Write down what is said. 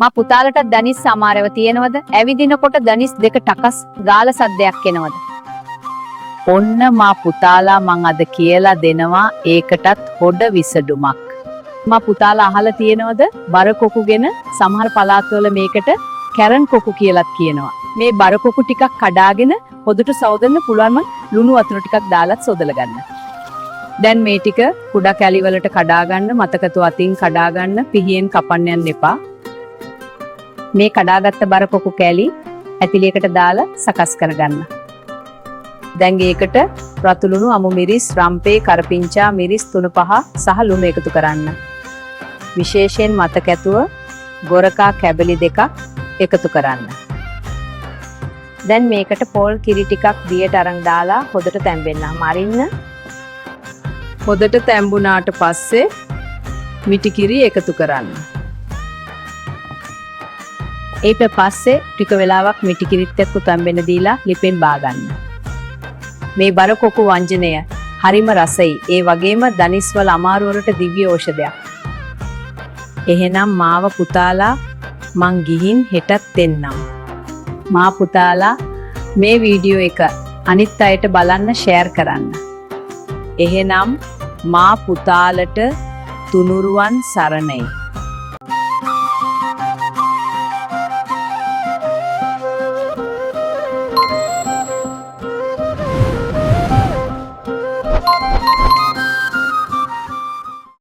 මා පුතාලට දනිස් සමාරව තියෙනවද? ඇවිදිනකොට දනිස් දෙක ටකස් ගාල සද්දයක් එනවද? ඔන්න මා පුතාලා මං අද කියලා දෙනවා ඒකටත් හොඩ විසඩුමක්. මා පුතාලා අහලා තියෙනවද? බර කොකු ගැන සමහර පළාත්වල මේකට කැරන් කොකු කියලාත් කියනවා. මේ බර කොකු ටිකක් කඩාගෙන හොදට සෝදන්න පුළුවන් ලුණු වතුර ටිකක් දාලත් සෝදලා ගන්න. දැන් මේ ටික කුඩා කැලි වලට කඩා ගන්න, මතකතු අතින් කඩා ගන්න, පිහියෙන් කපන්න යන්න එපා. මේ කඩාගත්ත බර කොකු කැලි ඇතිලියකට දාලා සකස් කරගන්න. දැන් ඒකට රතු ලුණු, අමු මිරිස්, රම්පේ, කරපිංචා, මිරිස් 3-5 සහ ලුණු එකතු කරන්න. විශේෂයෙන් මතක ඇතුව ගොරකා කැබලි 2ක් එකතු කරන්න. දැන් මේකට පොල් කිරි ටිකක් දියට අරන් දාලා හොදට තැම්බෙන්න. මරින්න. හොදට තැම්බුණාට පස්සේ මිටි කිරි එකතු කරන්න. ඊට පස්සේ ටික වෙලාවක් මිටි කිරිත් එක්ක තැම්බෙන්න දීලා ලිපෙන් බා ගන්න. මේ බර කොකු වංජනය හරිම රසයි. ඒ වගේම දනිස් වල අමාරු වලට දිව්‍ය ඖෂධයක්. එහෙනම් මාව පුතාලා මං ගිහින් හෙටත් එන්නම්. මා පුතාලා මේ වීඩියෝ එක අනිත් අයට බලන්න ෂෙයාර් කරන්න. එහෙනම් මා පුතාලට තුනුරුවන් සරණයි.